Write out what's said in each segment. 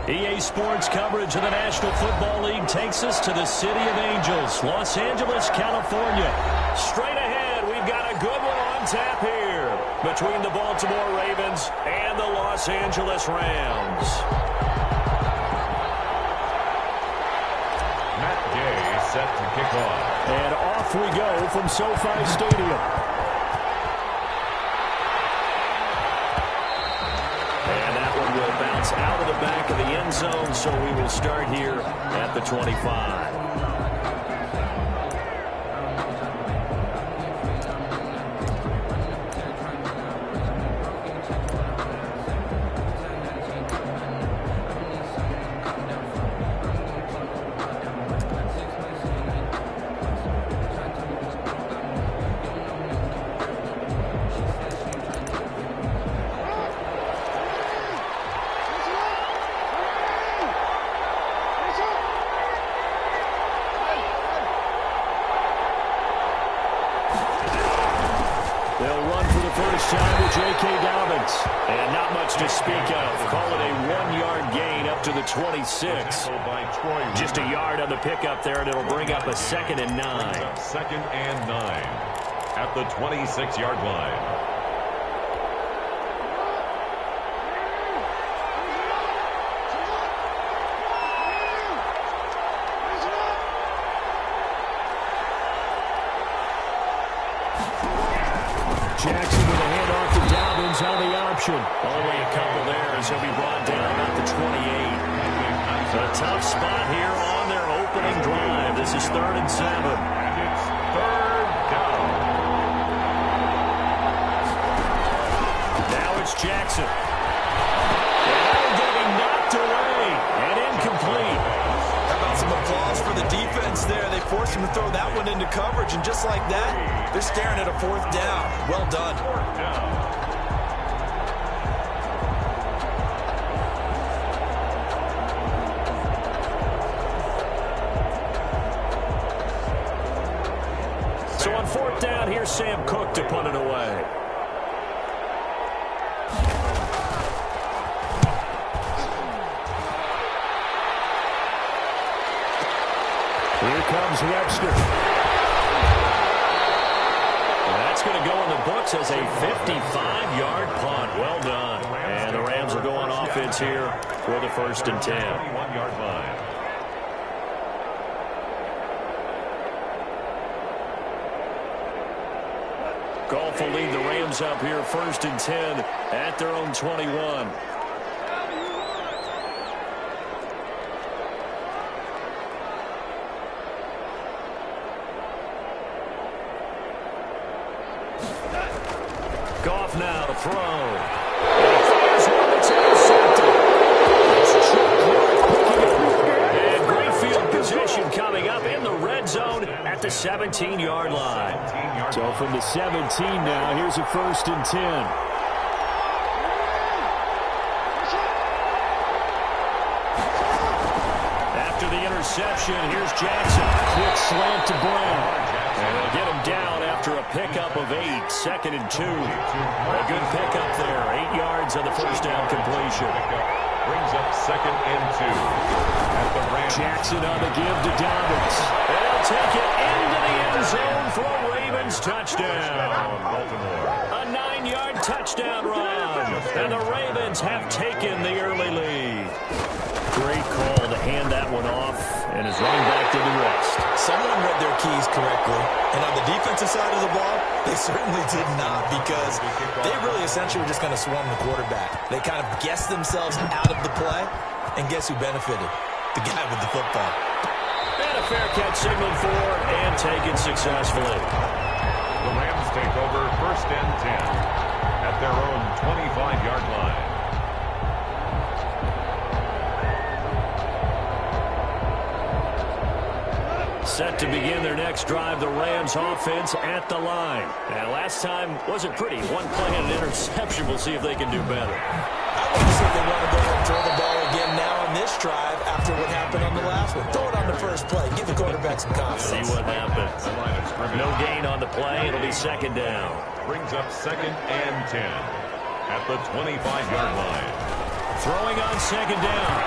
EA Sports coverage of the National Football League takes us to the City of Angels, Los Angeles, California. Straight ahead, we've got a good one on tap here between the Baltimore Ravens and the Los Angeles Rams. Matt Gay set to kick off. And off we go from SoFi Stadium. Out of the back of the end zone, so we will start here at the 25. And not much to speak of. Call it a 1-yard gain up to the 26. Just a yard on the pickup there, and it'll bring up a 2nd and 9. 2nd and 9 at the 26-yard line. Jackson with a handoff to Dobbins on the option. Only a couple there as he'll be brought down at the 28. A tough spot here on their opening drive. This is 3rd and 7. And it's 3rd down. Now it's Jackson. And getting knocked away and incomplete. How about some applause for the defense there? They forced him to throw that one into coverage, and just like that, they're staring at a 4th down. Well done. 4th down. So on 4th down, here's Sam Cook to punt it away. Here comes Webster. That's going to go in the books as a 55-yard punt. Well done. And the Rams will go on offense here for the 1st and 10. 21-yard line. Goff will lead the Rams up here 1st and 10 at their own 21. Goff now to throw. And he fires one that's intercepted. And great field position coming up in the red zone at the 17-yard line. So from the 17 now, here's a 1st and 10. After the interception, here's Jackson. Quick slant to Brown. And they'll get him down after a pickup of 8. 2nd and 2. A good pickup there. 8 yards on the 1st down completion. Brings up 2nd and 2. At the Rams. Jackson on the give to Dobbins. And he'll take it into the end zone for a Ravens touchdown. Baltimore. A 9-yard touchdown run. And the Ravens have taken the early lead. Great call to hand that one off, and his running back did the rest. Someone read their keys correctly, and on the defensive side of the ball, they certainly did not, because they really essentially were just going to swarm the quarterback. They kind of guessed themselves out of the play, and guess who benefited? The guy with the football. And a fair catch signaled for and taken successfully. The Rams take over 1st and 10 at their own 25-yard line. Set to begin their next drive, the Rams offense at the line. Now, last time wasn't pretty. One play and an interception. We'll see if they can do better. I want to see if they want to go ahead and throw the ball again now on this drive after what happened on the last one. Throw it on the first play. Give the quarterback some confidence. See what happens. No gain on the play. It'll be 2nd down. Brings up 2nd and 10 at the 25-yard line. Throwing on second down.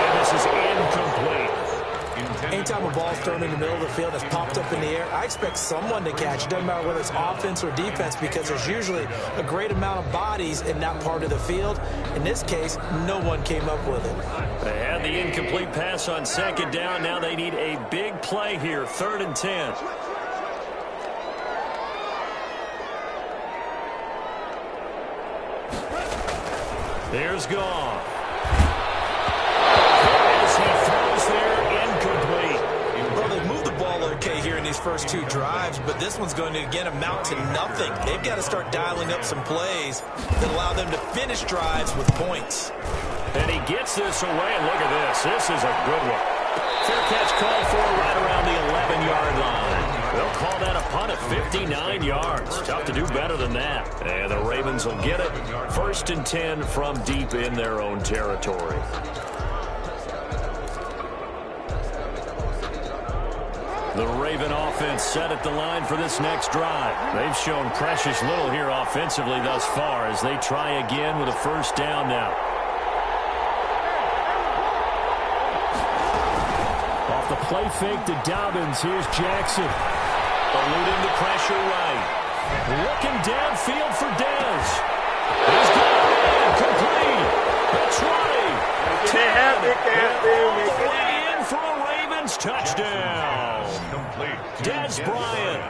And this is incomplete. Anytime a ball's thrown in the middle of the field that's popped up in the air, I expect someone to catch it. Doesn't matter whether it's offense or defense, because there's usually a great amount of bodies in that part of the field. In this case, no one came up with it. They had the incomplete pass on second down. Now they need a big play here, 3rd and 10. There's Goff. As he throws there, incomplete. Well, they moved the ball okay here in these first 2 drives, but this one's going to, again, amount to nothing. They've got to start dialing up some plays that allow them to finish drives with points. And he gets this away, and look at this. This is a good one. Fair catch called for right around the 11-yard line. They'll call that a punt of 59 yards. Tough to do better than that. And the Ravens will get it. 1st and 10 from deep in their own territory. The Raven offense set at the line for this next drive. They've shown precious little here offensively thus far as they try again with a 1st down now. Off the play fake to Dobbins. Here's Jackson. Eluding the pressure right. Looking downfield for Dez. He's got it complete. The 20. 10. All the way in for a Ravens touchdown. Dez Bryant,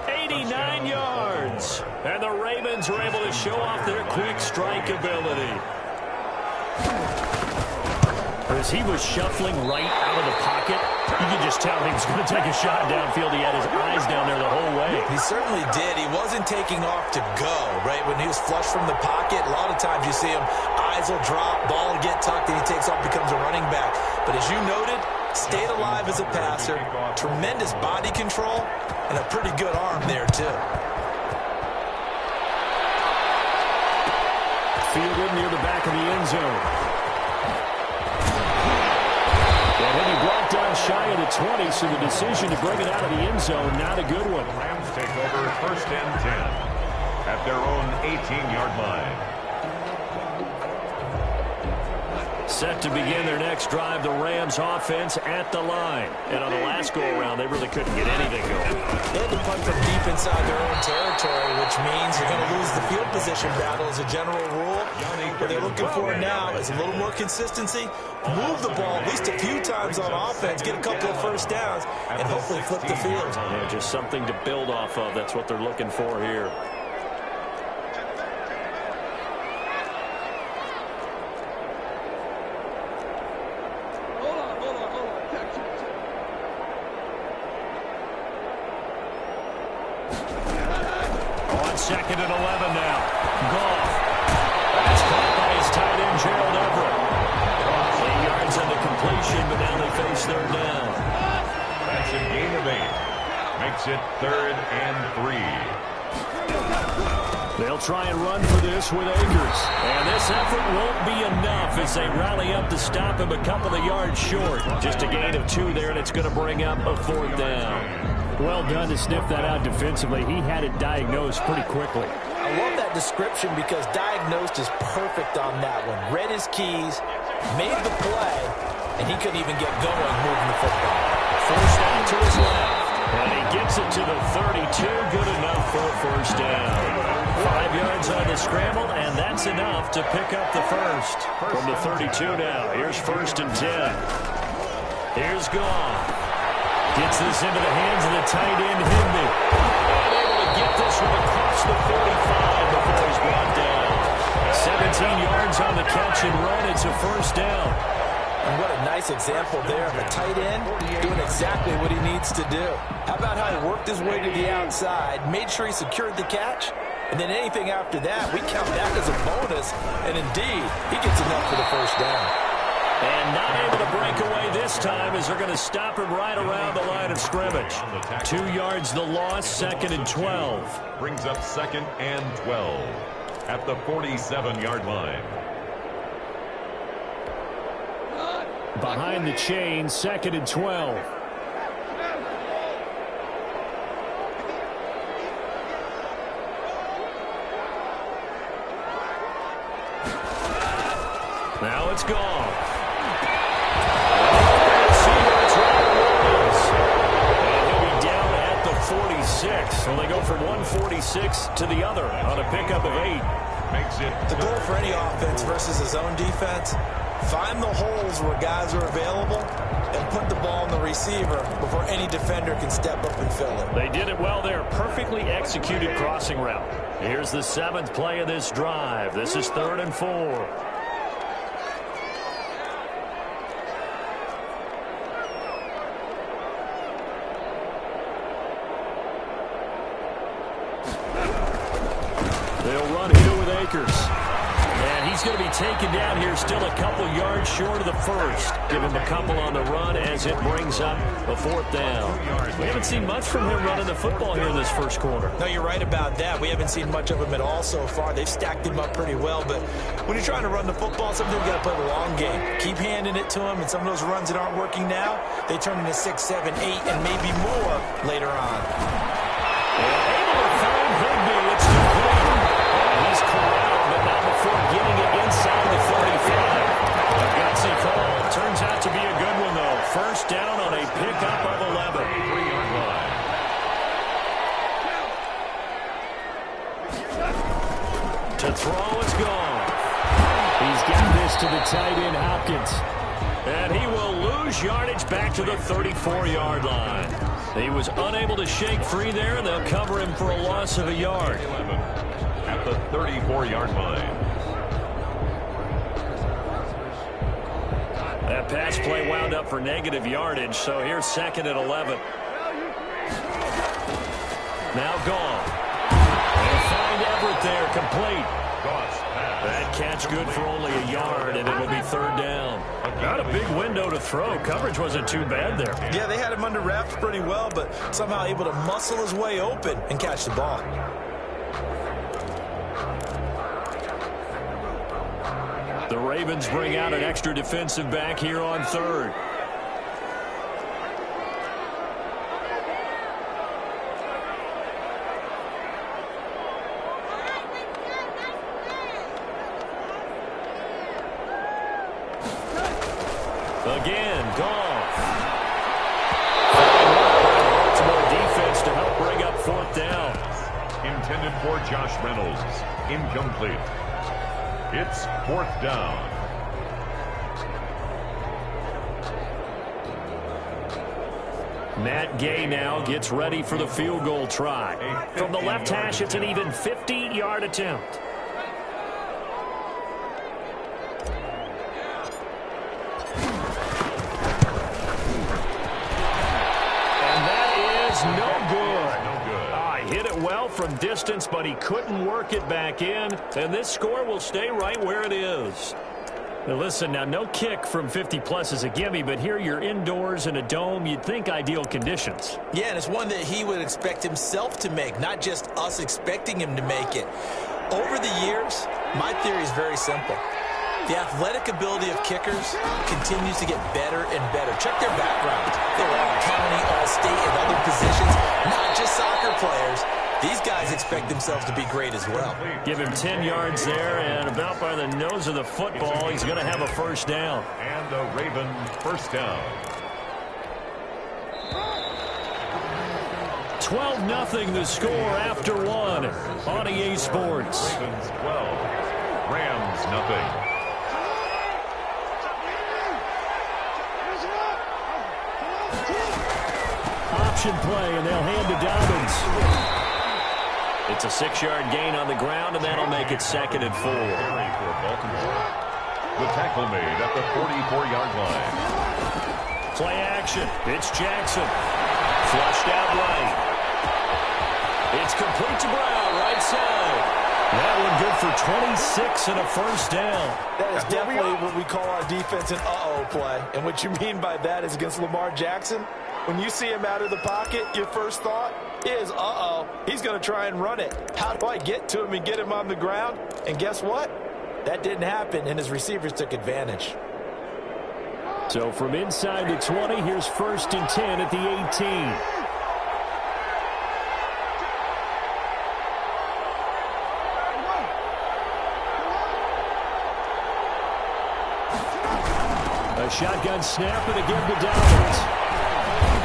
89 yards. And the Ravens are able to show off their quick strike ability. As he was shuffling right out of the pocket, you could just tell he was going to take a shot downfield. He had his eyes down there the whole way. He certainly did. He wasn't taking off to go, right? When he was flush from the pocket, a lot of times you see him, eyes will drop, ball will get tucked, and he takes off, becomes a running back. But as you noted, stayed alive as a passer, tremendous body control, and a pretty good arm there, too. Fielded near the back of the end zone. And then he brought down shy of the 20, so the decision to bring it out of the end zone, not a good one. Rams take over 1st and 10 at their own 18-yard line. Set to begin their next drive, the Rams offense at the line. And on the last go-around, they really couldn't get anything going. They had to punt from deep inside their own territory, which means you're going to lose the field position battle as a general rule. What they're looking for now is a little more consistency, move the ball at least a few times on offense, get a couple of 1st downs, and hopefully flip the field. Yeah, just something to build off of. That's what they're looking for here. Second and 11 now. Goff. That's caught by his tight end, Gerald Everett. 8 yards on the completion, but now they face 3rd down. That's a gain of 8. Makes it 3rd and 3. They'll try and run for this with Akers. And this effort won't be enough as they rally up to stop him a couple of yards short. Just a gain of 2 there, and it's going to bring up a 4th down. Well done to sniff that out defensively. He had it diagnosed pretty quickly. I love that description because diagnosed is perfect on that one. Read his keys, made the play, and he couldn't even get going moving the football. First out to his left. And he gets it to the 32. Good enough for a 1st down. 5 yards on the scramble, and that's enough to pick up the first. From the 32 now, here's 1st and 10. Here's Goff. Gets this into the hands of the tight end, Higby. And able to get this one across the 45 before he's brought down. 17 yards on the catch and run. It's a 1st down. And what a nice example there of a tight end doing exactly what he needs to do. How about how he worked his way to the outside, made sure he secured the catch, and then anything after that, we count that as a bonus. And indeed, he gets enough for the 1st down. And not able to break away this time as they're going to stop him right around the line of scrimmage. 2 yards the loss, 2nd and 12. Brings up 2nd and 12 at the 47-yard line. Behind the chain, 2nd and 12. to the other on a pickup of 8. Makes it the goal for any offense versus his own defense, find the holes where guys are available and put the ball in the receiver before any defender can step up and fill it. They did it well there. Perfectly executed crossing route. Here's the 7th play of this drive. This is 3rd and 4. They'll run here with Akers. And he's going to be taken down here still a couple yards short of the first. Give him a couple on the run as it brings up a 4th down. We haven't seen much from him running the football here in this first quarter. No, you're right about that. We haven't seen much of him at all so far. They've stacked him up pretty well. But when you're trying to run the football, sometimes you got to play the long game. Keep handing it to him. And some of those runs that aren't working now, they turn into 6, 7, 8, and maybe more later on. Able to find Higby. It's complete. He's corralled, but not before getting it inside the 35. A gutsy call. Turns out to be a good one, though. First down on a pickup of 11. 3-yard line. To throw is gone. He's got this to the tight end, Hopkins. And he will lose yardage back to the 34-yard line. He was unable to shake free there, and they'll cover him for a loss of a yard. 11 at the 34-yard line. That pass play wound up for negative yardage, so here's 2nd and 11. Now gone. And find Everett there, complete. That catch good for only a yard, and it will be 3rd down. Not a big window to throw. Coverage wasn't too bad there. Yeah, they had him under wraps pretty well, but somehow able to muscle his way open and catch the ball. The Ravens bring out an extra defensive back here on 3rd. Again, Goff. Baltimore defense to help bring up 4th down. Intended for Josh Reynolds. Incomplete. It's 4th down. Matt Gay now gets ready for the field goal try. From the left hash, it's an even 50-yard attempt. From distance, but he couldn't work it back in, and this score will stay right where it is. Now listen, now no kick from 50-plus is a gimme, but here you're indoors in a dome. You'd think ideal conditions. Yeah, and it's one that he would expect himself to make, not just us expecting him to make it. Over the years, my theory is very simple. The athletic ability of kickers continues to get better and better. Check their backgrounds. They were all county, all state, and other positions, not just soccer players. These guys expect themselves to be great as well. Give him 10 yards there, and about by the nose of the football, he's going to have a 1st down. And a Raven 1st down. 12-0 the score after 1 on EA Sports. Ravens 12, Rams nothing. Option play, and they'll hand to Dobbins. It's a 6-yard gain on the ground, and that'll make it 2nd and 4. For Baltimore. The tackle made at the 44-yard line. Play action. It's Jackson. Flushed out right. It's complete to Brown, right side. That one good for 26 and a 1st down. That is definitely what we call our defense an uh-oh play. And what you mean by that is against Lamar Jackson, when you see him out of the pocket, your first thought is, uh-oh, he's going to try and run it. How do I get to him and get him on the ground? And guess what? That didn't happen, and his receivers took advantage. So from inside the 20, here's 1st and 10 at the 18. A shotgun snap, and again to Dobbins.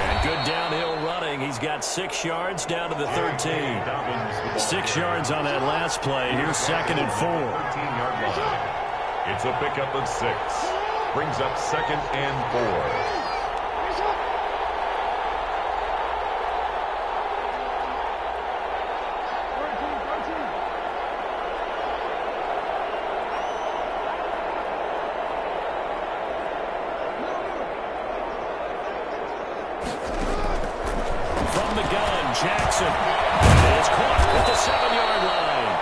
And Good downhill running. He's got 6 yards down to the 13. 6 yards on that last play. Here's 2nd and 4. 13-yard line. It's a pickup of 6. Brings up 2nd and 4. Jackson is caught at the 7-yard line.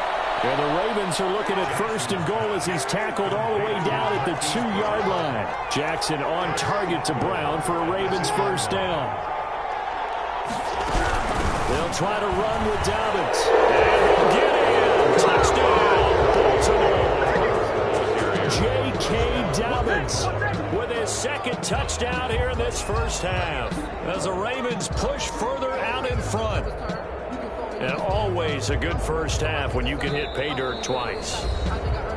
And the Ravens are looking at 1st and goal as he's tackled all the way down at the 2-yard line. Jackson on target to Brown for a Ravens 1st down. They'll try to run with Dobbins. And they'll get in. Touchdown, Baltimore. J.K. Dobbins with his 2nd touchdown here in this 1st half. As the Ravens push further out in front. And always a good 1st half when you can hit pay dirt twice.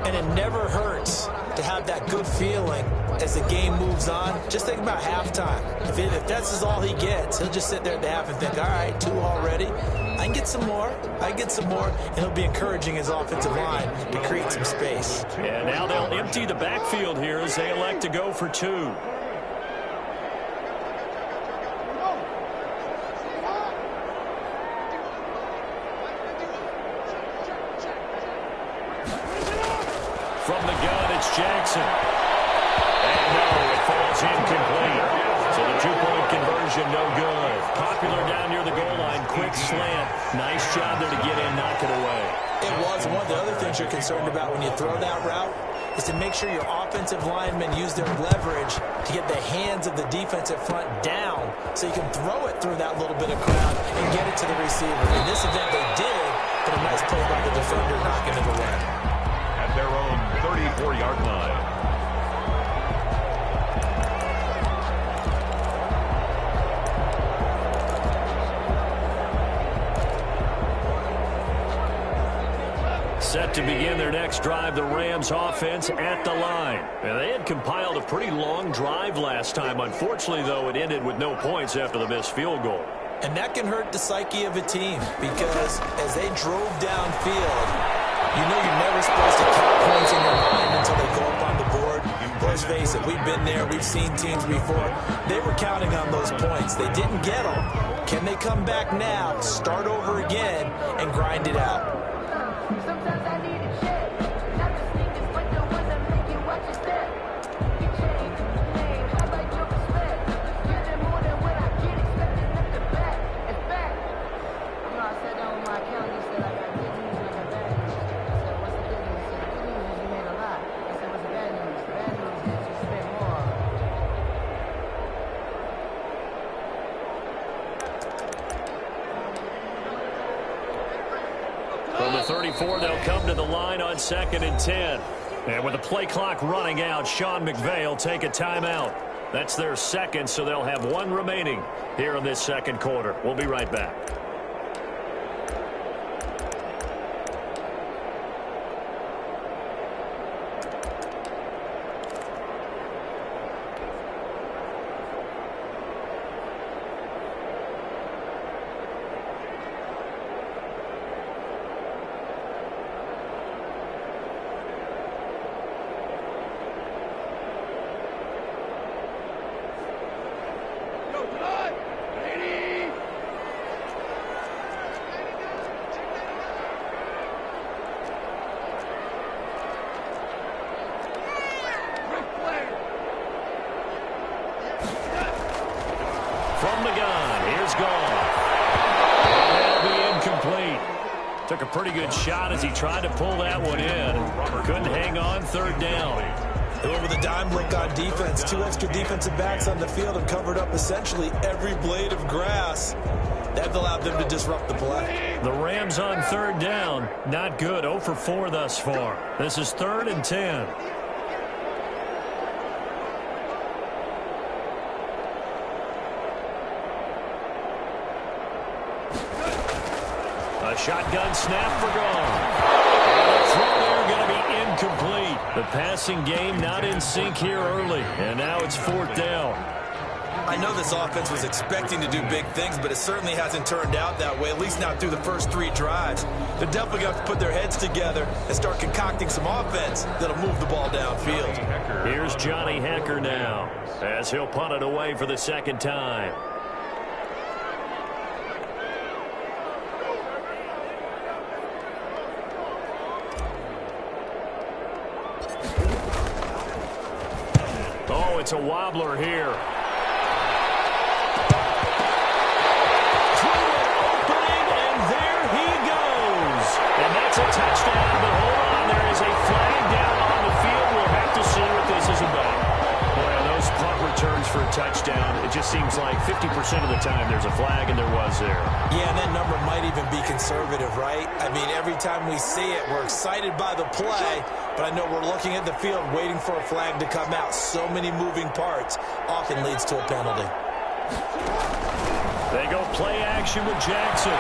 And it never hurts to have that good feeling as the game moves on. Just think about halftime. If that's all he gets, he'll just sit there at the half and think, all right, 2 already. I can get some more. And he'll be encouraging his offensive line to create some space. And now they'll empty the backfield here as they elect to go for 2. From the gun, it's Jackson. And no, it falls incomplete. So the 2-point conversion, no good. Popular down near the goal line, quick slant. Nice job there to get in, knock it away. It was. One of the other things you're concerned about when you throw that route is to make sure your offensive linemen use their leverage to get the hands of the defensive front down so you can throw it through that little bit of crowd and get it to the receiver. In this event, they did, but a nice play by the defender knocking it away. At their own 34-yard line. Set to begin their next drive, the Rams offense at the line. And they had compiled a pretty long drive last time. Unfortunately, though, it ended with no points after the missed field goal. And that can hurt the psyche of a team because as they drove downfield, you know you're never supposed to count points in your mind until they go up on the board. Let's face it, we've been there. We've seen teams before. They were counting on those points. They didn't get them. Can they come back now, start over again, and grind it out? Sometimes I need a check. Not just niggas, but the ones that make you watch your step. You change your name, I like your respect. Get it more than what I get, expecting at the back. It's back. You know, I sat down with my accountant, he said, like, I good news and the bad news. I said, what's the good news? He said, the good news is you made a lot. I said, what's the bad news? The bad news is you spent more. From the 34, they'll come to the line on 2nd and 10. And with the play clock running out, Sean McVay will take a timeout. That's their 2nd, so they'll have 1 remaining here in this 2nd quarter. We'll be right back. From the gun, here's Gone. And that'll be incomplete. Took a pretty good shot as he tried to pull that one in. Couldn't hang on, 3rd down. They went with a dime blink on defense. 2 extra defensive backs on the field and covered up essentially every blade of grass. That allowed them to disrupt the play. The Rams on 3rd down. Not good. 0 for 4 thus far. This is 3rd and 10. A shotgun snap for Gone. The throw there going to be incomplete. The passing game not in sync here early. And now it's 4th down. I know this offense was expecting to do big things, but it certainly hasn't turned out that way, at least not through the first 3 drives. They're definitely going to have to put their heads together and start concocting some offense that'll move the ball downfield. Here's Johnny Hecker now, as he'll punt it away for the second time. Oh, it's a wobbler here. It's a touchdown, but hold on, there is a flag down on the field. We'll have to see what this is about. Boy, on those punt returns for a touchdown, it just seems like 50% of the time there's a flag, and there was there. Yeah, and that number might even be conservative, right? I mean, every time we see it, we're excited by the play, but I know we're looking at the field waiting for a flag to come out. So many moving parts often leads to a penalty. They go play action with Jackson.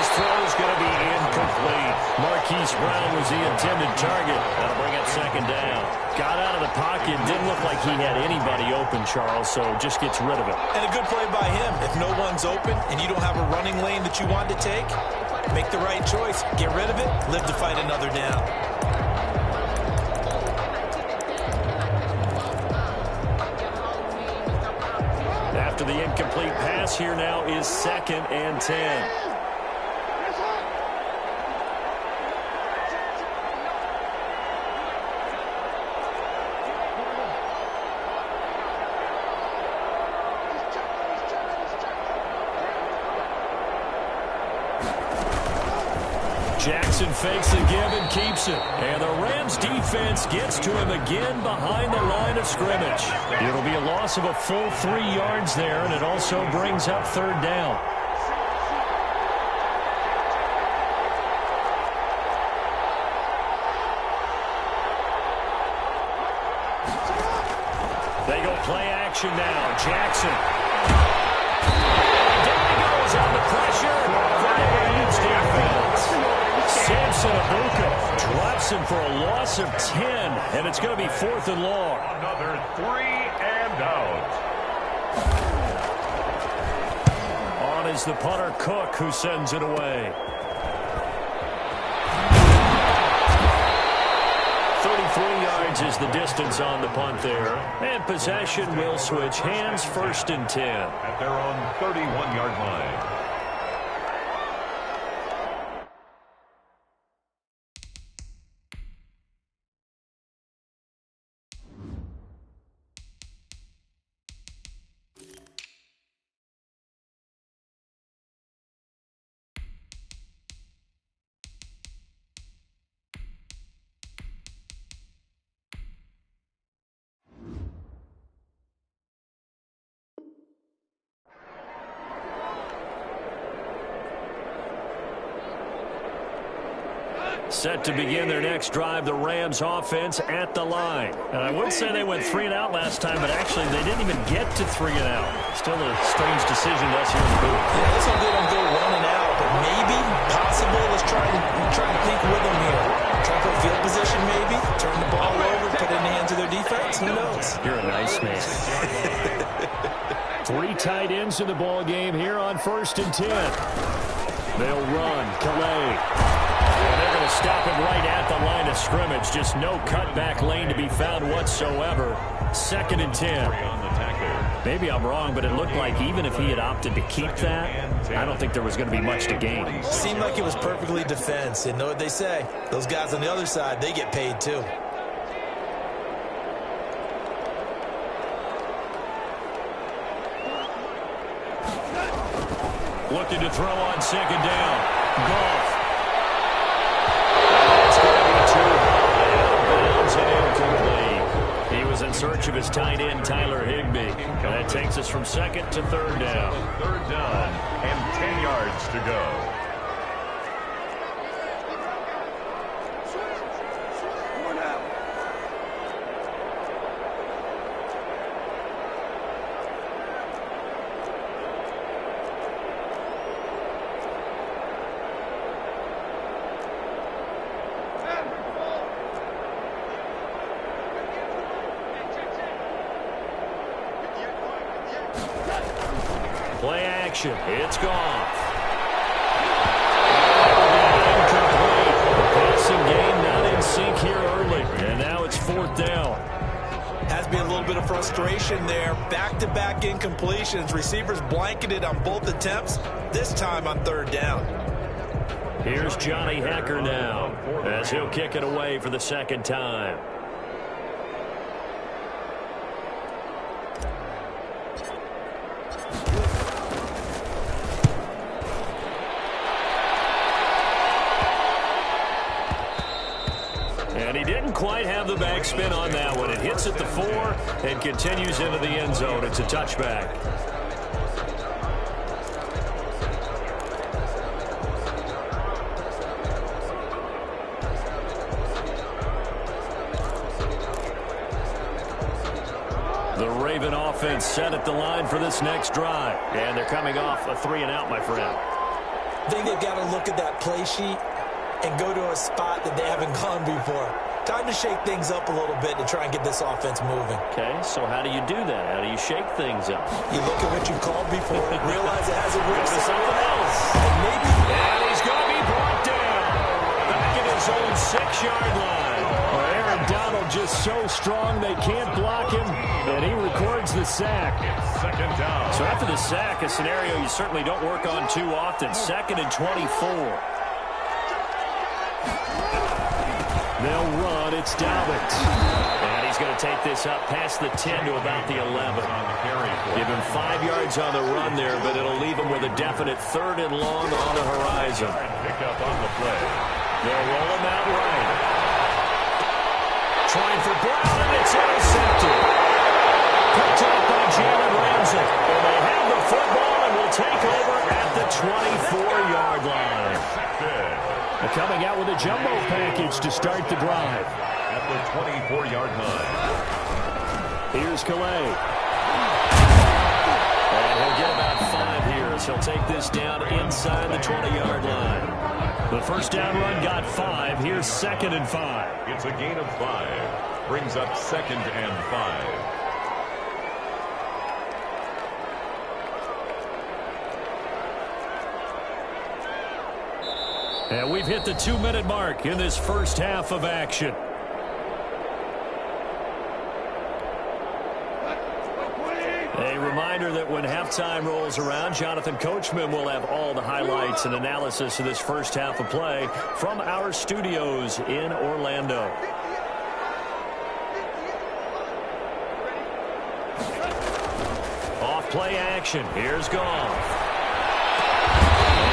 His throw's going to be incomplete. Marquise Brown was the intended target. That'll bring up second down. Got out of the pocket. Didn't look like he had anybody open, Charles, so just gets rid of it. And a good play by him. If no one's open and you don't have a running lane that you want to take, make the right choice. Get rid of it. Live to fight another down. After the incomplete pass, here now is 2nd and 10. Jackson fakes the give and keeps it. And the Rams defense gets to him again behind the line of scrimmage. It'll be a loss of a full 3 yards there, and it also brings up 3rd down. They go play action now. Jackson. Down he goes on the pressure. Rams defense. Samson Abuka drops him for a loss of 10, and it's going to be 4th and long. Another 3 and out. On is the punter Cook, who sends it away. 33 yards is the distance on the punt there. And possession will switch hands, 1st and 10. At their own 31-yard line. Set to begin their next drive, the Rams offense at the line. And I would say they went 3 and out last time, but actually they didn't even get to 3 and out. Still a strange decision to us here in the booth. Yeah, this one didn't go 1 and out, but maybe, possible. Let's try to think with them here. Try to put field position maybe, turn the ball over, put it in the hands of their defense. Who knows? You're a nice man. 3 tight ends in the ball game here on 1st and 10. They'll run. Calais. And they're going to stop him right at the line of scrimmage. Just no cutback lane to be found whatsoever. 2nd and 10. Maybe I'm wrong, but it looked like even if he had opted to keep that, I don't think there was going to be much to gain. Seemed like it was perfectly defense. And know what they say? Those guys on the other side, they get paid too. Looking to throw on 2nd down. Goff. He was in search of his tight end, Tyler Higbee. And that takes us from 2nd to 3rd down. 3rd down and 10 yards to go. Play action. It's gone. Passing game not in sync here early. And now it's 4th down. Has been a little bit of frustration there. Back-to-back incompletions. Receivers blanketed on both attempts, this time on 3rd down. Here's Johnny Hecker now as he'll kick it away for the 2nd time. And he didn't quite have the backspin on that one. It hits at the 4 and continues into the end zone. It's a touchback. The Raven offense set at the line for this next drive. And they're coming off a 3-and-out, my friend. I think they've got to look at that play sheet and go to a spot that they haven't gone before. Time to shake things up a little bit to try and get this offense moving. Okay, so how do you do that? How do you shake things up? You look at what you've called before, realize it hasn't worked Go to something else. And maybe... And he's going to be brought down. Back at his own 6-yard line. Well, Aaron Donald just so strong they can't block him, and he records the sack. 2nd down. So after the sack, a scenario you certainly don't work on too often. 2nd and 24. They'll run. It's Dobbins. And he's going to take this up past the 10 to about the 11. Give him 5 yards on the run there, but it'll leave him with a definite 3rd and long on the horizon. Pick up on the play. They'll roll him out right. Trying for Brown, and it's intercepted. Picked up by Jalen Ramsey. And they have the football and will take over at the 24-yard line. Coming out with a jumbo package to start the drive. At the 24-yard line. Here's Calais. And he'll get about 5 here as he'll take this down inside the 20-yard line. The first down run got 5. Here's 2nd and 5. It's a gain of 5. Brings up 2nd and 5. And we've hit the 2-minute mark in this first half of action. A reminder that when halftime rolls around, Jonathan Coachman will have all the highlights and analysis of this first half of play from our studios in Orlando. Off play action. Here's Goff.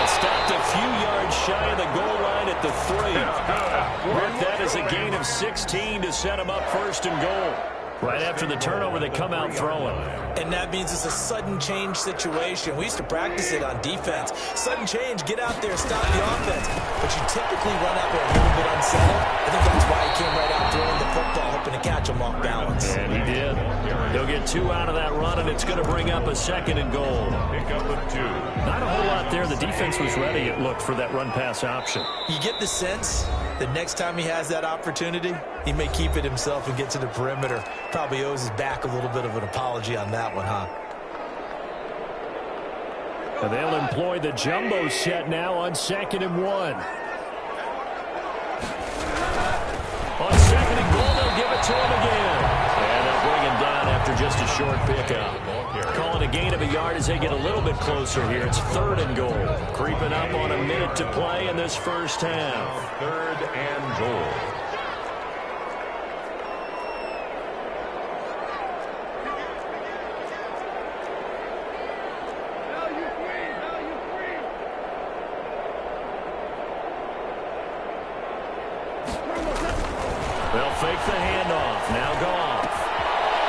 Stopped a few yards shy of the goal line at the 3. Work that as a gain of 16 to set him up 1st and goal. Right after the turnover, they come out throwing. And that means it's a sudden change situation. We used to practice it on defense. Sudden change, get out there, stop the offense. But you typically run out there a little bit unsettled. I think that's why he came right out throwing the football, hoping to catch him off balance. And he did. He'll get 2 out of that run, and it's going to bring up a 2nd and goal. Pick up of 2. Not a whole lot there. The defense was ready, it looked, for that run-pass option. You get the sense that next time he has that opportunity, he may keep it himself and get to the perimeter. Probably owes his back a little bit of an apology on that one, huh? And they'll employ the jumbo set now on 2nd and 1. On 2nd and goal, they'll give it to him again. And they'll bring him down after just a short pickup. Calling a gain of a yard as they get a little bit closer here. It's 3rd and goal. Creeping up on a minute to play in this first half. 3rd and goal. They'll fake the handoff. Now Goff.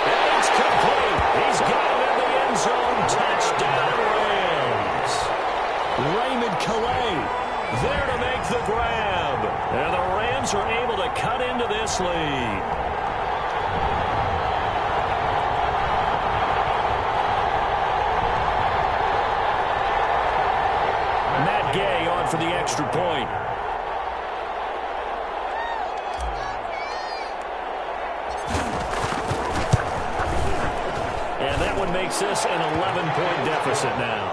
And it's complete. He's got it in the end zone. Touchdown, Rams. Raymond Calais there to make the grab. And the Rams are able to cut into this lead. Matt Gay on for the extra point. and makes this an 11-point deficit now.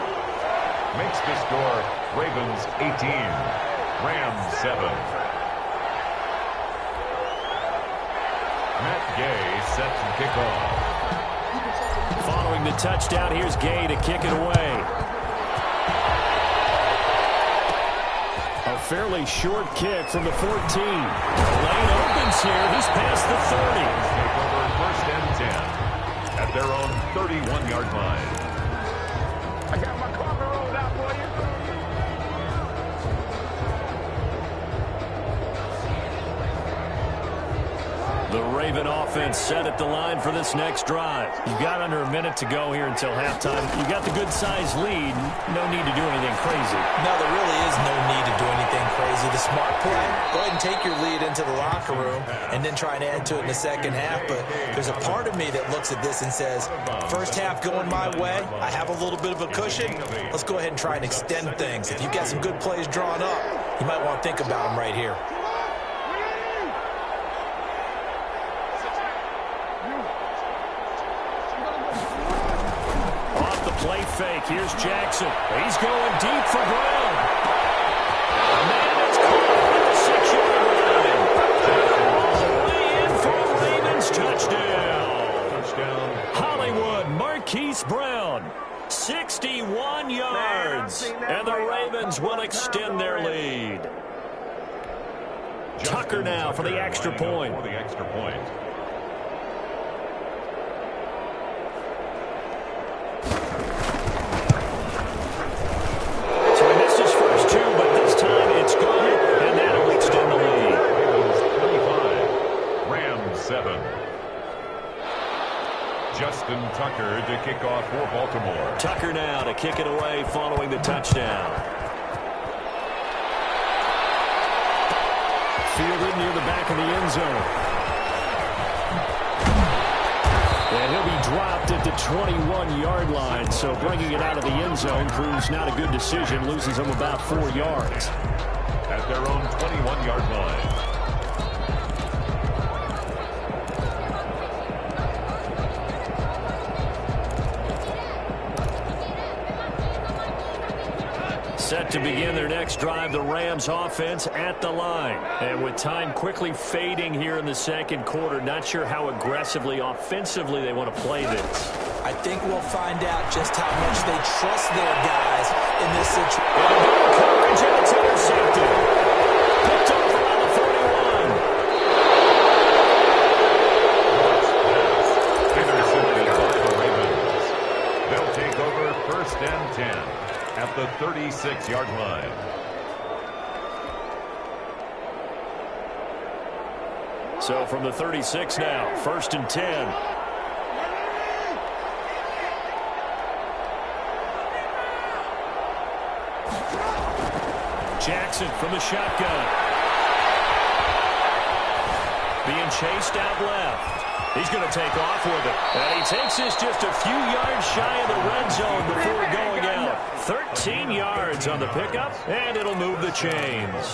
Makes the score Ravens 18, Rams 7. Matt Gay set to kick off. Following the touchdown, here's Gay to kick it away. A fairly short kick from the 14. The lane opens here. He's past the 30. Take over 1st and 10 at their own 31-yard line. I got my coffee rolled out for you. The Raven offense set at the line for this next drive. You've got under a minute to go here until halftime. You've got the good-sized lead. No need to do anything crazy. No, there really is no need to do anything crazy. The smart play, go ahead and take your lead into the locker room and then try and add to it in the second half. But there's a part of me that looks at this and says, first half going my way, I have a little bit of a cushion. Let's go ahead and try and extend things. If you've got some good plays drawn up, you might want to think about them right here. Play fake. Here's Jackson. He's going deep for ground. Man, it's caught at the 6-yard line. All the way in for a Ravens touchdown. Hollywood Marquise Brown. 61 yards. And the Ravens will extend their lead. Tucker now for the extra point. Justin Tucker to kick off for Baltimore. Tucker now to kick it away following the touchdown. Fielded near the back of the end zone. And he'll be dropped at the 21-yard line, so bringing it out of the end zone proves not a good decision, loses him about 4 yards. At their own 21-yard line. Set to begin their next drive, the Rams offense at the line. And with time quickly fading here in the second quarter, not sure how aggressively, offensively they want to play this. I think we'll find out just how much they trust their guys in this situation. Coverage, and it's intercepted. Picked up around the 41. Intercepted by the Ravens. They'll take over 1st and 10. At the 36-yard line. So from the 36 now, 1st and 10. Jackson from the shotgun. Being chased out left. He's going to take off with it. And he takes this just a few yards shy of the red zone before going out. 13 yards on the pickup, and it'll move the chains.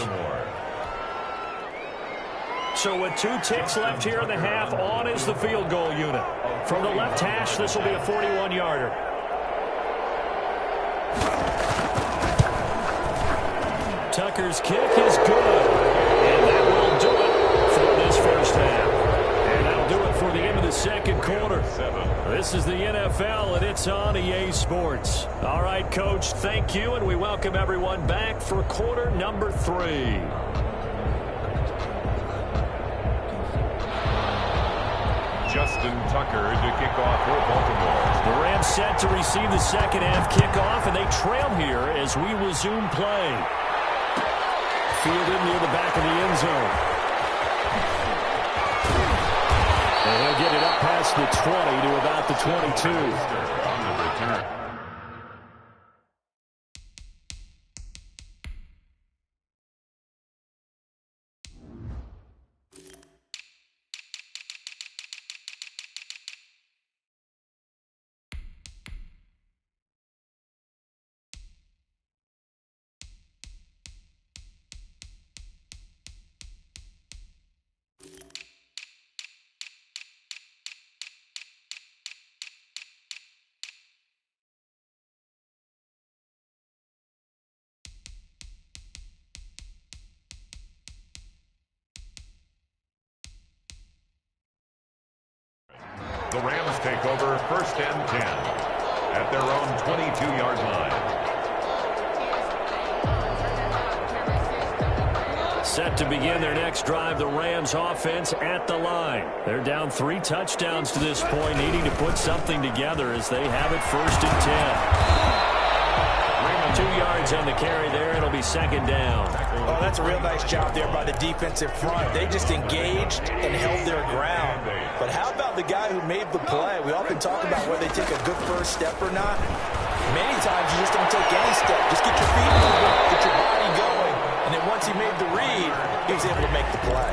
So with 2 ticks left here in the half, on is the field goal unit. From the left hash, this will be a 41-yarder. Tucker's kick is good. And that will do it for this first half. And that'll do it for the end of the second quarter. This is the NFL, and it's on EA Sports. All right, Coach, thank you, and we welcome everyone back for quarter number 3. Justin Tucker to kick off for Baltimore. The Rams set to receive the second half kickoff, and they trail here as we resume play. Fielded near the back of the end zone. And he'll get it up past the 20 to about the 22. On the return. The Rams take over 1st and 10 at their own 22-yard line. Set to begin their next drive, the Rams offense at the line. They're down 3 touchdowns to this point, needing to put something together as they have it 1st and 10. 2 yards on the carry there. It'll be 2nd down. Oh, that's a real nice job there by the defensive front. They just engaged and held their ground. But how about the guy who made the play? We often talk about whether they take a good first step or not. Many times you just don't take any step. Just get your feet moving, get your body going. And then once he made the read, he was able to make the play.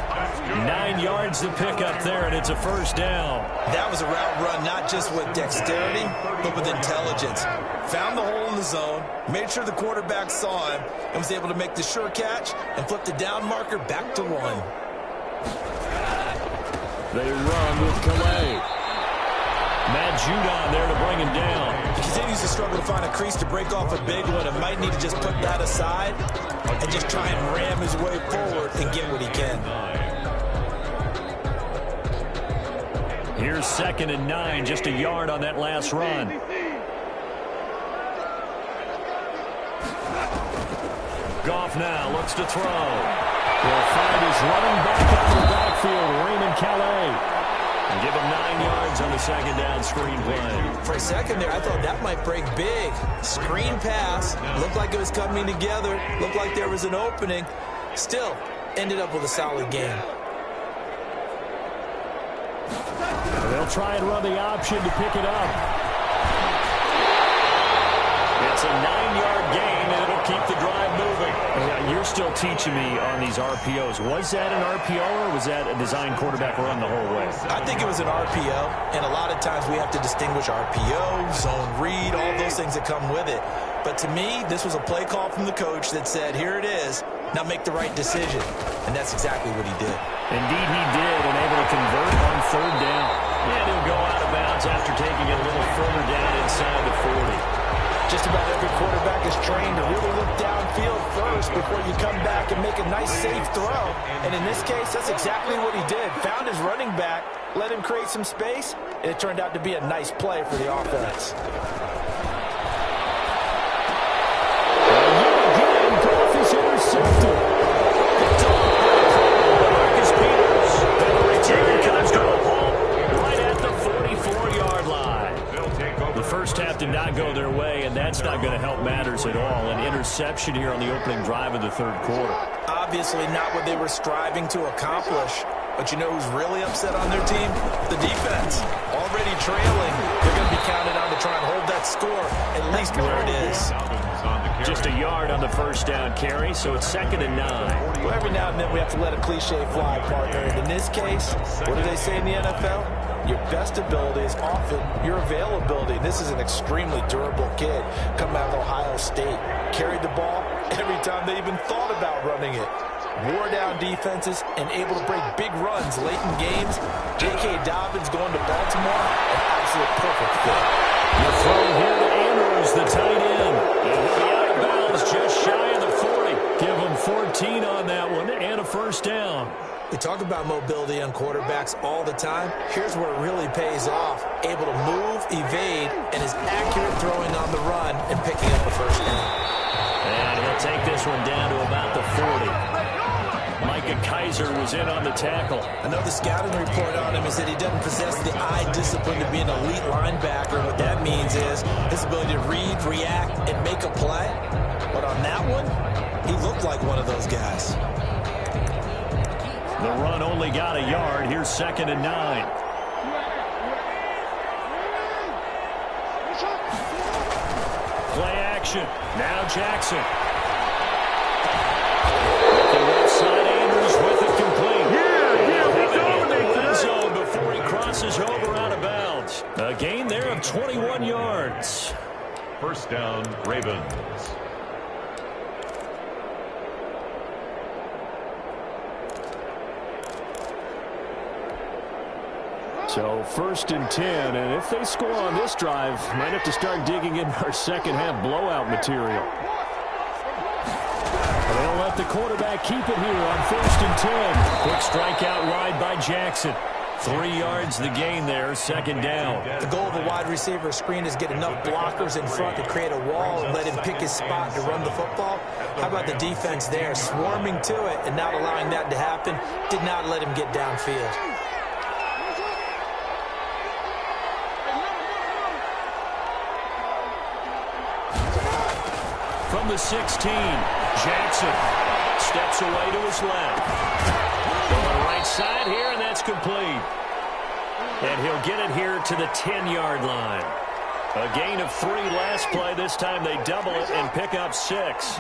9 yards to pick up there, and it's a 1st down. That was a route run not just with dexterity, but with intelligence. Found the hole in the zone, made sure the quarterback saw him, and was able to make the sure catch and flip the down marker back to 1. They run with Calais. Matt Judon there to bring him down. He continues to struggle to find a crease to break off a big one and might need to just put that aside and just try and ram his way forward and get what he can. Here's 2nd and 9, just a yard on that last run. Goff now looks to throw. He'll find his running back out of the backfield, Raymond Calais. And give him 9 yards on the 2nd down screen play. For a second there, I thought that might break big. Screen pass. Looked like it was coming together. Looked like there was an opening. Still, ended up with a solid game. They'll try and run the option to pick it up. It's a 9-yard gain, and it'll keep the drive moving. You're still teaching me on these RPOs. Was that an RPO, or was that a design quarterback run the whole way? I think it was an RPO, and a lot of times we have to distinguish RPO, zone read, all those things that come with it. But to me, this was a play call from the coach that said, here it is, now make the right decision. And that's exactly what he did. Indeed, he did, and able to convert on 3rd down. And he'll go out of bounds after taking it a little further down inside the 40. Just about every quarterback is trained to really look downfield first before you come back and make a nice, safe throw. And in this case, that's exactly what he did. Found his running back, let him create some space, and it turned out to be a nice play for the offense. Again, Goff is intercepted. Marcus Peters. And the return comes to a halt right at the 44-yard line. The first half did not go their way, and that's not going to help matters at all. An interception here on the opening drive of the 3rd quarter. Obviously not what they were striving to accomplish. But you know who's really upset on their team? The defense. Already trailing. They're going to be counted on to try and hold that score, at least where it is. Just a yard on the 1st down carry, so it's 2nd and 9. Well, every now and then we have to let a cliche fly, partner. And in this case, what do they say in the NFL? Your best ability is often your availability. This is an extremely durable kid coming out of Ohio State. Carried the ball every time they even thought about running it. Wore down defenses and able to break big runs late in games. J.K. Dobbins going to Baltimore, an absolute perfect fit. The throw here to Andrews, the tight end. And he'll be out of bounds just shy of the 40. Give him 14 on that one and a 1st down. We talk about mobility on quarterbacks all the time. Here's where it really pays off. Able to move, evade, and is accurate throwing on the run and picking up a 1st down. And he'll take this one down to about the 40. Micah Kaiser was in on the tackle. Another scouting report on him is that he doesn't possess the eye discipline to be an elite linebacker. What that means is his ability to read, react, and make a play. But on that one, he looked like one of those guys. The run only got a yard. Here's 2nd and 9. Play action. Now Jackson. The left side, Andrews with it complete. He'll have it in the end zone before he crosses over out of bounds. A gain there of 21 yards. 1st down, Ravens. So 1st and 10, and if they score on this drive, might have to start digging in our 2nd half blowout material. They'll let the quarterback keep it here on 1st and 10. Quick strike out wide by Jackson. 3 yards the gain there, second down. The goal of a wide receiver screen is get enough blockers in front to create a wall and let him pick his spot to run the football. How about the defense there, swarming to it and not allowing that to happen? Did not let him get downfield. From the 16, Jackson steps away to his left. Going right side here, and that's complete. And he'll get it here to the 10-yard line. A gain of 3 last play. This time they double it and pick up 6.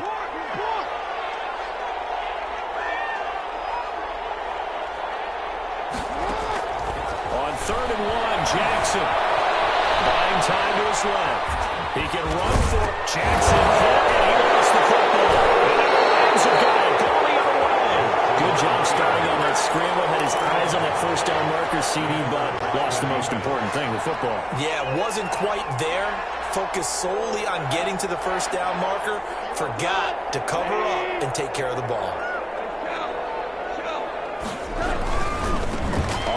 On 3rd and 1, Jackson. Buying time to his left. He can run for Jackson. And he lost the football. And the Rams have got it. Going the other way. Good job starting on that scramble. Had his eyes on that first down marker, CD, but lost the most important thing, the football. Yeah, wasn't quite there. Focused solely on getting to the first down marker. Forgot to cover up and take care of the ball.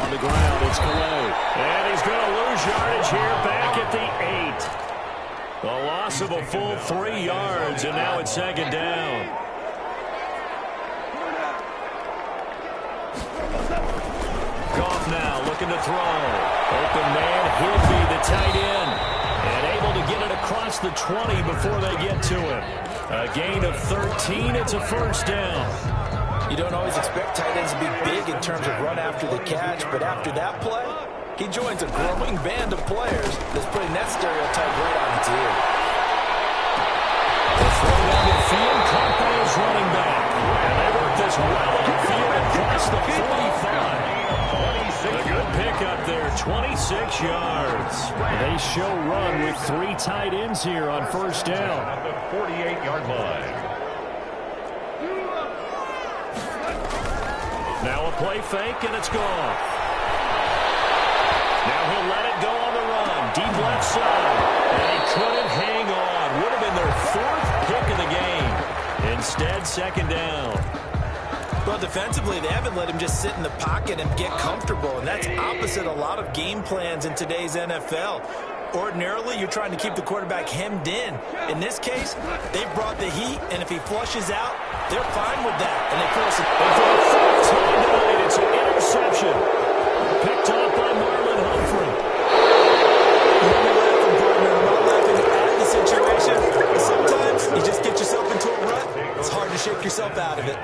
On the ground, it's Calais. And he's going to lose yardage here back at the 8. A loss of a full 3 yards, and now it's second down. Goff now looking to throw. Open man, he'll be the tight end. And able to get it across the 20 before they get to him. A gain of 13, it's a first down. You don't always expect tight ends to be big in terms of run after the catch, but after that play, he joins a growing band of players that's putting that stereotype right on its ear. The throw down the field, caught by his running back. And they work this well upfield across the 45. A good pickup there, 26 yards. They show run with 3 tight ends here on first down. At the 48-yard line. Now a play fake, and it's gone. Now he'll let it go on the run. Deep left side. And he couldn't hang on. Would have been their 4th pick of the game. Instead, second down. Well, defensively, they haven't let him just sit in the pocket and get comfortable, and that's opposite a lot of game plans in today's NFL. Ordinarily, you're trying to keep the quarterback hemmed in. In this case, they brought the heat, and if he flushes out, they're fine with that, and they force it. And for the 4th time tonight, it's an interception. Picked up by Marlon Humphrey. You're laughing, partner. I'm not laughing at the situation. Sometimes you just get yourself into a rut. It's hard to shake yourself out of it.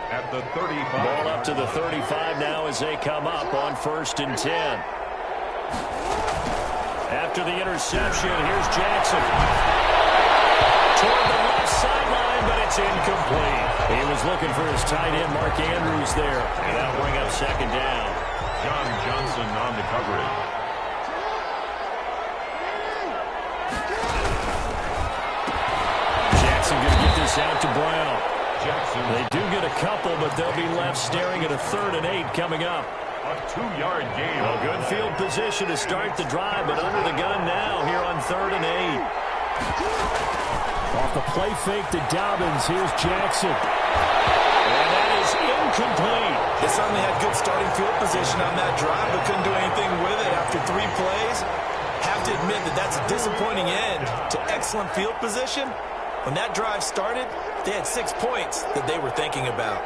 At the 35. Ball up to the 35 now as they come up on 1st and 10. After the interception, here's Jackson. Toward the left sideline, but it's incomplete. He was looking for his tight end, Mark Andrews, there. And that'll bring up second down. John Johnson on the coverage. Jackson going to get this out to Brown. Jackson. They do get a couple, but they'll be left staring at a 3rd and 8 coming up. A 2-yard gain. A good field position to start the drive, but under the gun now here on 3rd and 8. Off the play fake to Dobbins, here's Jackson. And that is incomplete. They certainly had good starting field position on that drive, but couldn't do anything with it after 3 plays. Have to admit that that's a disappointing end to excellent field position. When that drive started, they had 6 points that they were thinking about.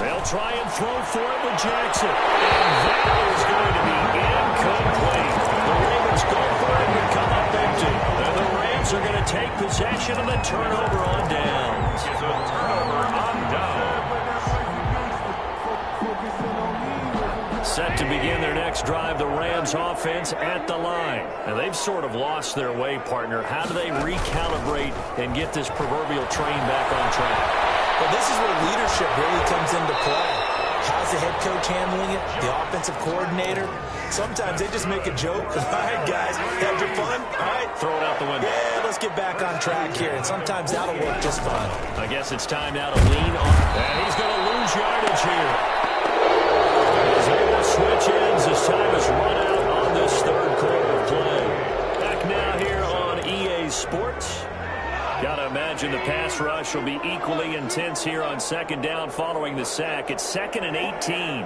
They'll try and throw for it with Jackson. And that is going to be incomplete. The Ravens go for it and come up empty. And the Rams are going to take possession of the turnover on downs. It's a turnover on downs. Set to begin their next drive, the Rams offense at the line. And they've sort of lost their way, partner. How do they recalibrate and get this proverbial train back on track? Well, this is where leadership really comes into play. How's the head coach handling it? The offensive coordinator? Sometimes they just make a joke. All right, guys, had your fun? All right. Throw it out the window. Yeah, let's get back on track here. And sometimes that'll work just fine. I guess it's time now to lean on. And he's going to lose yardage here. He's able to switch ends as time is run out on this 3rd quarter of play. Back now here on EA Sports. Got to imagine the pass rush will be equally intense here on 2nd down following the sack. It's 2nd and 18.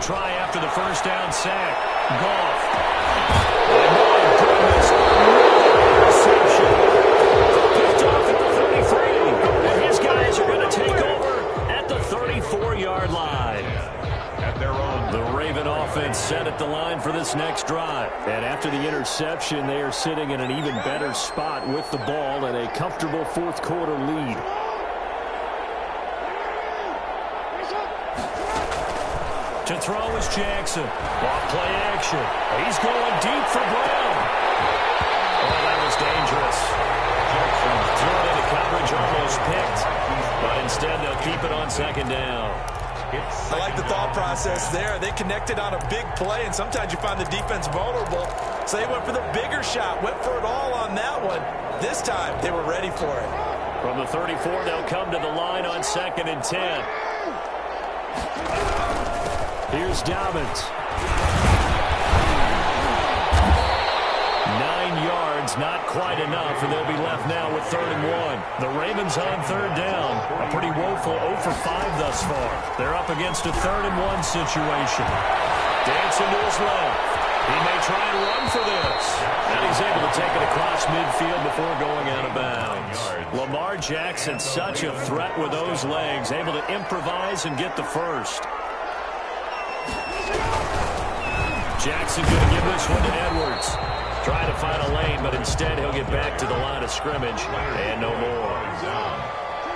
try after the first down sack. Goff. And my goodness, interception. Picked off at the 33. And his guys are going to take over at the 34-yard line. At their own. The Raven offense set at the line for this next drive. And after the interception, they are sitting in an even better spot with the ball and a comfortable fourth quarter lead. To throw is Jackson. Off play action. He's going deep for Brown. Oh, that was dangerous. Jackson threw it into coverage, almost picked. But instead, they'll keep it on second down. I like the thought process there. They connected on a big play, and sometimes you find the defense vulnerable. So they went for the bigger shot, went for it all on that one. This time, they were ready for it. From the 34, they'll come to the line on 2nd and 10. Here's Dobbins. 9 yards, not quite enough, and they'll be left now with 3rd and 1. The Ravens on 3rd down. A pretty woeful 0 for 5 thus far. They're up against a 3rd and 1 situation. Dancing to his left. He may try and run for this. And he's able to take it across midfield before going out of bounds. Lamar Jackson, such a threat with those legs, able to improvise and get the first. Jackson going to give this one to Edwards. Trying to find a lane, but instead he'll get back to the line of scrimmage. And no more.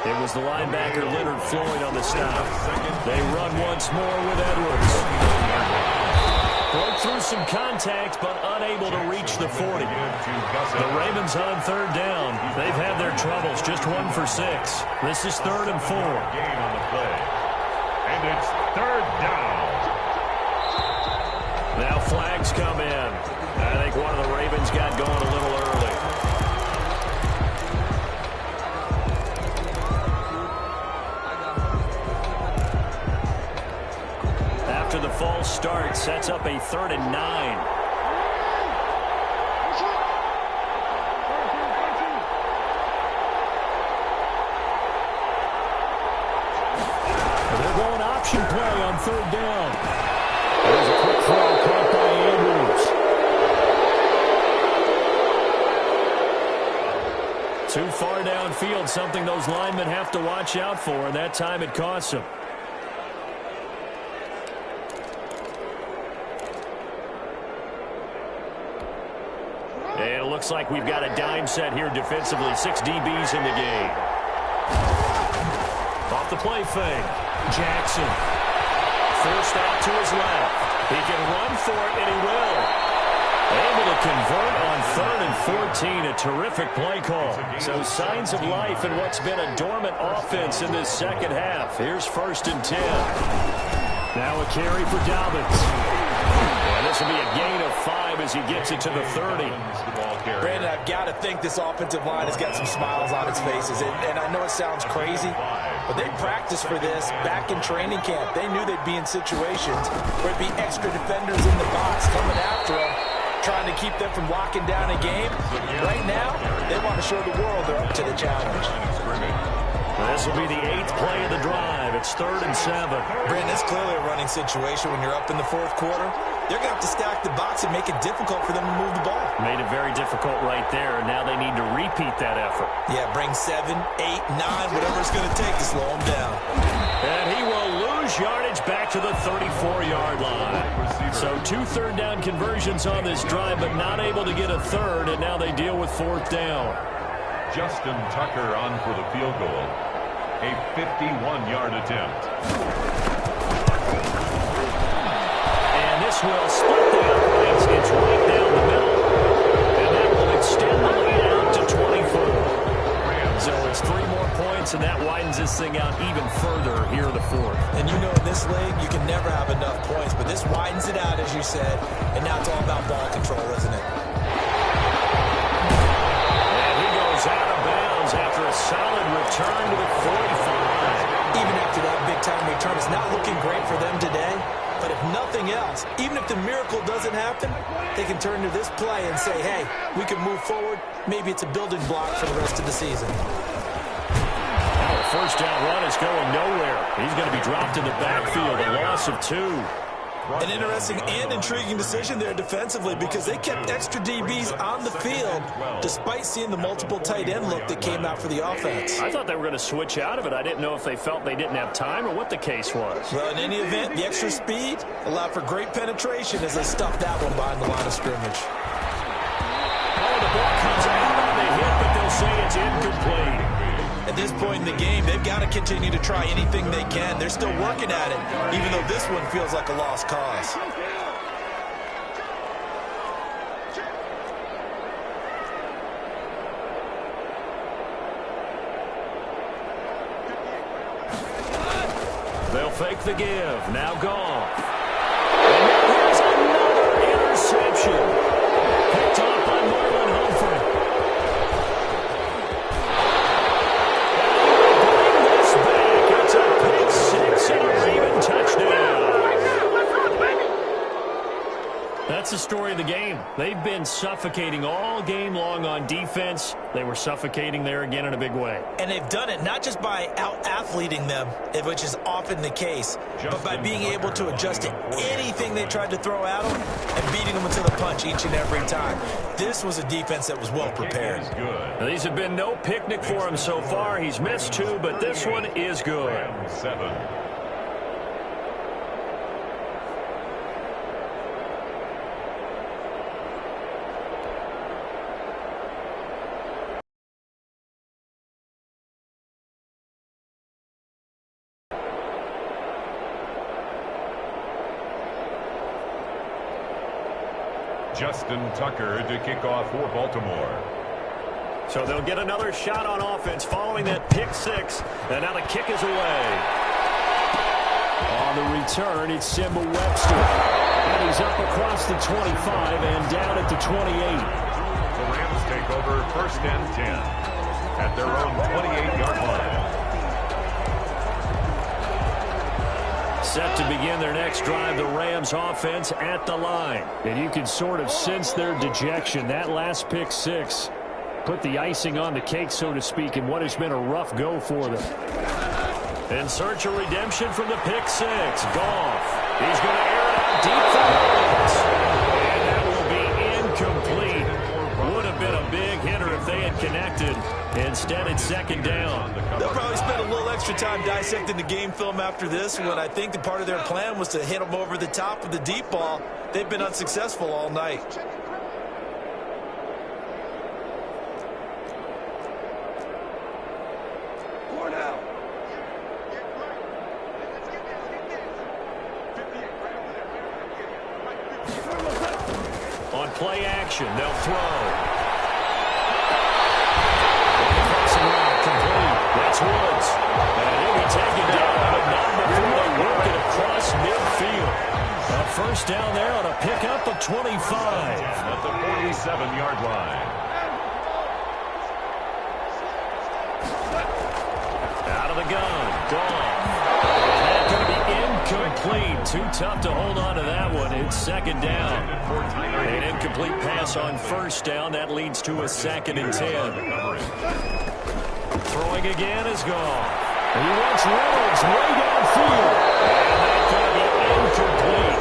It was the linebacker Leonard Floyd on the stop. They run once more with Edwards. Broke through some contact, but unable to reach the 40. The Ravens on 3rd down. They've had their troubles, just 1 for 6. This is 3rd and 4. Gain on the play. And it's 3rd down. Now flags come in. I think one of the Ravens got going a little early. After the false start, sets up a 3rd and 9. They're going option play on 3rd down. There's a quick throw caught by Andrews. Too far downfield, something those linemen have to watch out for, and that time it costs them. And it looks like we've got a dime set here defensively. 6 DBs in the game. Off the play fake. Jackson. Forced out to his left. He can run for it, and he will. Able to convert on 3rd and 14. A terrific play call. So signs of life in what's been a dormant offense in this second half. Here's 1st and 10. Now a carry for Dobbins. And this will be a gain of 5 as he gets it to the 30. Brandon, I've got to think this offensive line has got some smiles on its faces. And I know it sounds crazy, but they practiced for this back in training camp. They knew they'd be in situations where it'd be extra defenders in the box coming after them, trying to keep them from locking down a game. Right now, they want to show the world they're up to the challenge. This will be the 8th play of the drive. It's 3rd and 7. Brandon, it's clearly a running situation when you're up in the 4th quarter. They're going to have to stack the box and make it difficult for them to move the ball. Made it very difficult right there, and now they need to repeat that effort. Yeah, bring 7, 8, 9, whatever it's going to take to slow them down. And he will lose yardage back to the 34-yard line. So 2 third down conversions on this drive, but not able to get a 3rd, and now they deal with 4th down. Justin Tucker on for the field goal. A 51-yard attempt. And this will split the uprights. It's right down the middle. And that will extend the lead out to 24. So it's 3 more points, and that widens this thing out even further here in the 4th. And you know in this league, you can never have enough points, but this widens it out, as you said, and now it's all about ball control, isn't it? Out of bounds after a solid return to the 45. Even after that big-time return, it's not looking great for them today. But if nothing else, even if the miracle doesn't happen, they can turn to this play and say, hey, we can move forward. Maybe it's a building block for the rest of the season. Now the 1st down run is going nowhere. He's going to be dropped in the backfield, a loss of 2. An interesting and intriguing decision there defensively because they kept extra DBs on the field despite seeing the multiple tight end look that came out for the offense. I thought they were going to switch out of it. I didn't know if they felt they didn't have time or what the case was. Well, in any event, the extra speed allowed for great penetration as they stuffed that one behind the line of scrimmage. Oh, the ball comes out on the hit, but they'll say it's incomplete. At this point in the game, they've got to continue to try anything they can. They're still working at it, even though this one feels like a lost cause. They'll fake the give. Now Goff. And here's another interception. Picked off by Marlon Humphrey. It's a pick six and a Raven touchdown. That's the story of the game. They've been suffocating all game long on defense. They were suffocating there again in a big way. And they've done it not just by out-athleting them, which is often the case, but by being able to adjust to anything they tried to throw at them and beating them to the punch each and every time. This was a defense that was well prepared. Now, these have been no picnic for him so far. He's missed two, but this one is good. 7. Justin Tucker to kick off for Baltimore. So they'll get another shot on offense following that pick six. And now the kick is away. On the return, it's Simba Webster. And he's up across the 25 and down at the 28. The Rams take over 1st and 10 at their own 28-yard line. Set to begin their next drive, the Rams offense at the line. And you can sort of sense their dejection. That last pick six put the icing on the cake, so to speak, in what has been a rough go for them. In search of redemption from the pick six. Goff. He's going to air it out deep for Woods. And that will be incomplete. Would have been a big hitter if they had connected. Instead, it's 2nd down. They'll probably spend a little extra time dissecting the game film after this one. I think the part of their plan was to hit them over the top of the deep ball. They've been unsuccessful all night. On play action, they'll throw. That's Woods. And he'll be taken down, but not before they work it across midfield. A first down there on a pickup of 25. At the 47-yard line. Out of the gun. Gone. That's going to be incomplete. Too tough to hold on to that one. It's 2nd down. An incomplete pass on 1st down. That leads to a 2nd and 10. Throwing again is gone. He wants Reynolds way downfield. And that's going to be incomplete.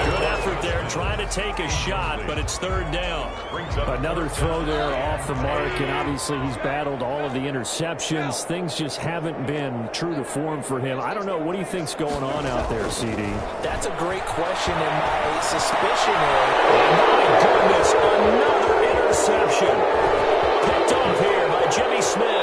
Good effort there trying to take a shot, but it's 3rd down. Another throw there off the mark, and obviously he's battled all of the interceptions. Things just haven't been true to form for him. I don't know. What do you think's going on out there, CD? That's a great question, and my suspicion is... My goodness, another interception. Picked off here by Jimmy Smith.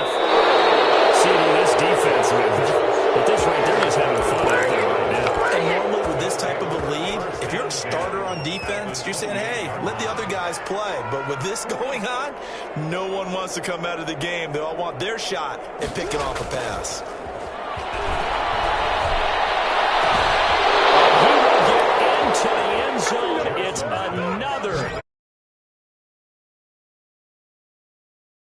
This defense, but this rate, they're just having fun out there right now. And normally with this type of a lead, if you're a starter on defense, you're saying, hey, let the other guys play. But with this going on, no one wants to come out of the game. They all want their shot at picking off a pass. He will get into the end zone. It's another